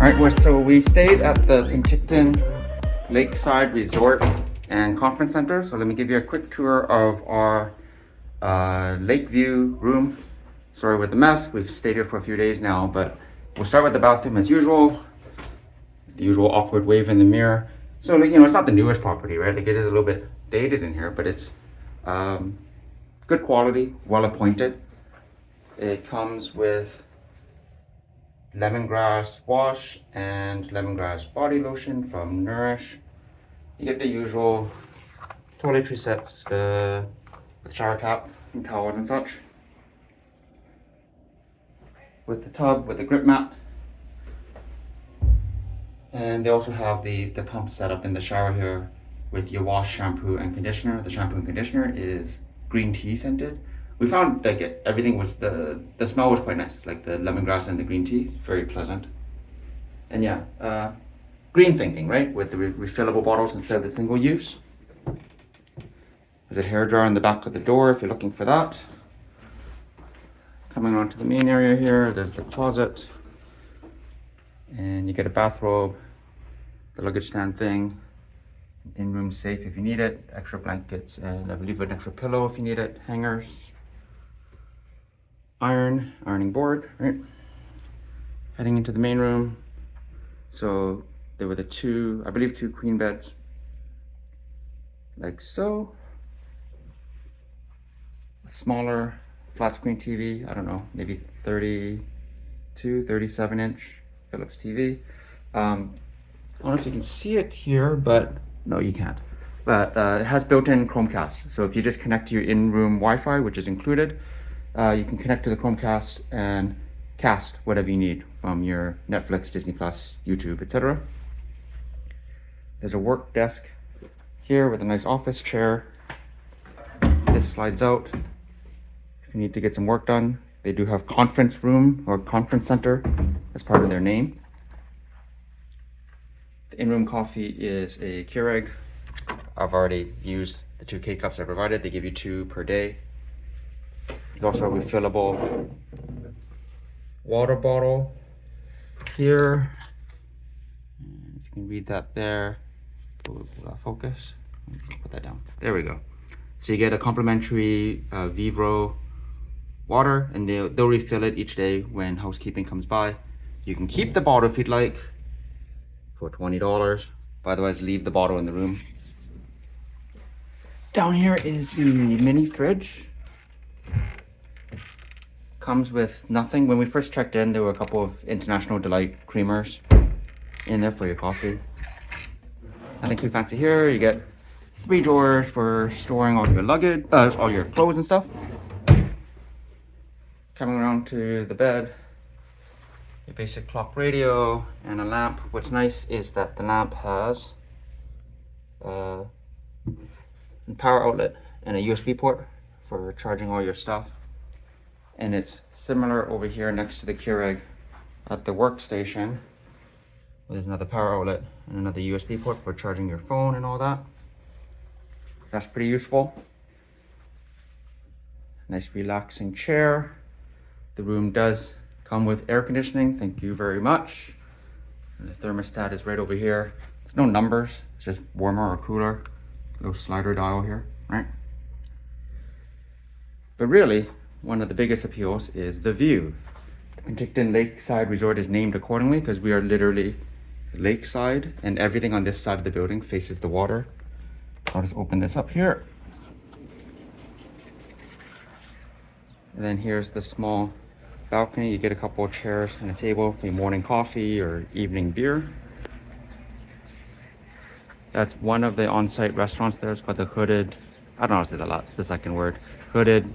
Alright, so we stayed at the Penticton Lakeside Resort and Conference Center. So let me give you a quick tour of our Lakeview room. Sorry with the mess, we've stayed here for a few days now, but we'll start with the bathroom as usual. The usual awkward wave in the mirror. So, like, it's not the newest property, right? Like, it is a little bit dated in here, but it's good quality, well appointed. It comes with lemongrass wash and lemongrass body lotion from Nourish. You get the usual toiletry sets, the shower cap and towels and such, with the tub with the grip mat. And they also have the pump set up in the shower here with your wash, shampoo, and conditioner. The shampoo and conditioner is green tea scented. We found like everything was the smell was quite nice, like the lemongrass and the green tea, very pleasant. And yeah, green thinking, right? With the refillable bottles instead of the single use. There's a hair dryer in the back of the door if you're looking for that. Coming on to the main area here, there's the closet. And you get a bathrobe, the luggage stand thing, in-room safe if you need it, extra blankets, and I believe an extra pillow if you need it, hangers, ironing board, right? Heading into the main room. So there were I believe two queen beds, like so. A smaller flat screen TV, I don't know, maybe 32, 37 inch. Philips TV. I don't know if you can see it here, but no, you can't. But it has built-in Chromecast. So if you just connect to your in-room Wi-Fi, which is included, you can connect to the Chromecast and cast whatever you need from your Netflix, Disney Plus, YouTube, etc. There's a work desk here with a nice office chair. This slides out if you need to get some work done. They do have conference room or conference center as part of their name. The in-room coffee is a Keurig. I've already used the 2 K-cups I provided. They give you 2 per day. There's also a refillable water bottle here. And you can read that there. Will that focus? Put that down. There we go. So you get a complimentary Vivro water, and they'll refill it each day when housekeeping comes by. You can keep the bottle if you'd like for $20, but otherwise leave the bottle in the room. Down here is the mini fridge. Comes with nothing. When we first checked in, there were a couple of International Delight creamers in there for your coffee. Nothing too fancy here. You get 3 drawers for storing all your luggage, all your clothes and stuff. Coming around to the bed, your basic clock radio and a lamp. What's nice is that the lamp has a power outlet and a USB port for charging all your stuff. And it's similar over here next to the Keurig at the workstation. There's another power outlet and another USB port for charging your phone and all that. That's pretty useful. Nice relaxing chair. The room does come with air conditioning, thank you very much. And the thermostat is right over here. There's no numbers, it's just warmer or cooler. Little slider dial here, right? But really, one of the biggest appeals is the view. The Penticton Lakeside Resort is named accordingly because we are literally lakeside, and everything on this side of the building faces the water. I'll just open this up here. And then here's the small balcony. You get a couple of chairs and a table for your morning coffee or evening beer. That's one of the on-site restaurants there. It's called the Hooded, I don't know if it's the second word, Hooded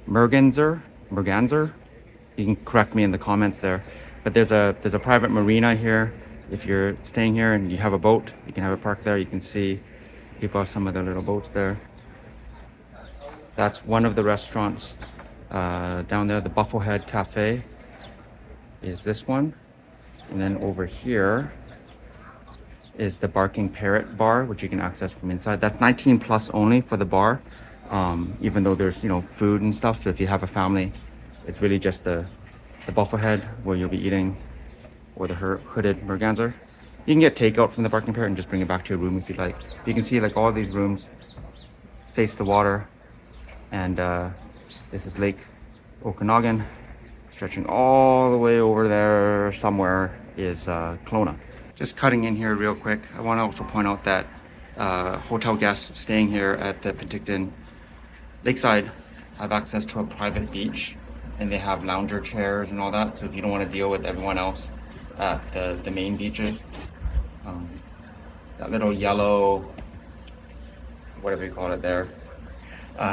Merganser. You can correct me in the comments there. But there's a private marina here. If you're staying here and you have a boat, you can have it parked there. You can see people have some of their little boats there. That's one of the restaurants. Down there, the Bufflehead Cafe is this one. And then over here is the Barking Parrot Bar, which you can access from inside. That's 19 plus only for the bar, even though there's, food and stuff. So if you have a family, it's really just the Bufflehead where you'll be eating or the hooded merganser. You can get takeout from the parking pair and just bring it back to your room if you like. You can see like all these rooms face the water, and this is Lake Okanagan. Stretching all the way over there somewhere is Kelowna. Just cutting in here real quick, I want to also point out that hotel guests staying here at the Penticton Lakeside have access to a private beach, and they have lounger chairs and all that. So if you don't want to deal with everyone else at the main beaches, that little yellow, whatever you call it there,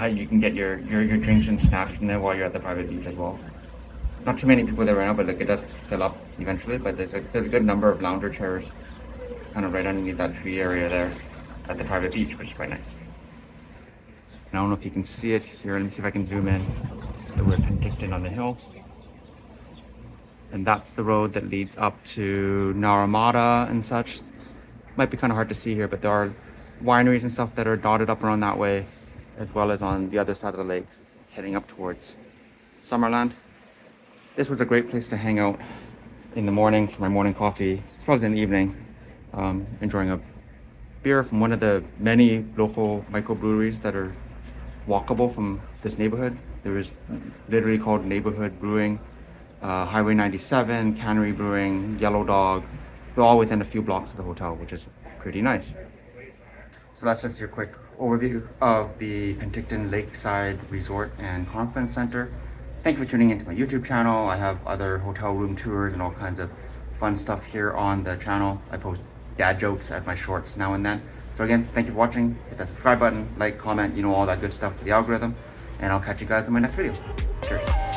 you can get your drinks and snacks from there while you're at the private beach as well. Not too many people there right now, but like it does fill up eventually. But there's a good number of lounger chairs kind of right underneath that tree area there at the private beach, which is quite nice. And I don't know if you can see it here. Let me see if I can zoom in. We're at Penticton on the hill. And that's the road that leads up to Naramata and such. Might be kind of hard to see here, but there are wineries and stuff that are dotted up around that way, as well as on the other side of the lake, heading up towards Summerland. This was a great place to hang out in the morning for my morning coffee, as well as in the evening, enjoying a beer from one of the many local microbreweries that are walkable from this neighborhood. There is literally called Neighborhood Brewing, Highway 97, Cannery Brewing, Yellow Dog. They're all within a few blocks of the hotel, which is pretty nice. So that's just your quick overview of the Penticton Lakeside Resort and Conference Center. Thank you for tuning into my YouTube channel. I have other hotel room tours and all kinds of fun stuff here on the channel. I post dad jokes as my shorts now and then. So again, thank you for watching. Hit that subscribe button, like, comment, all that good stuff for the algorithm. And I'll catch you guys in my next video. Cheers.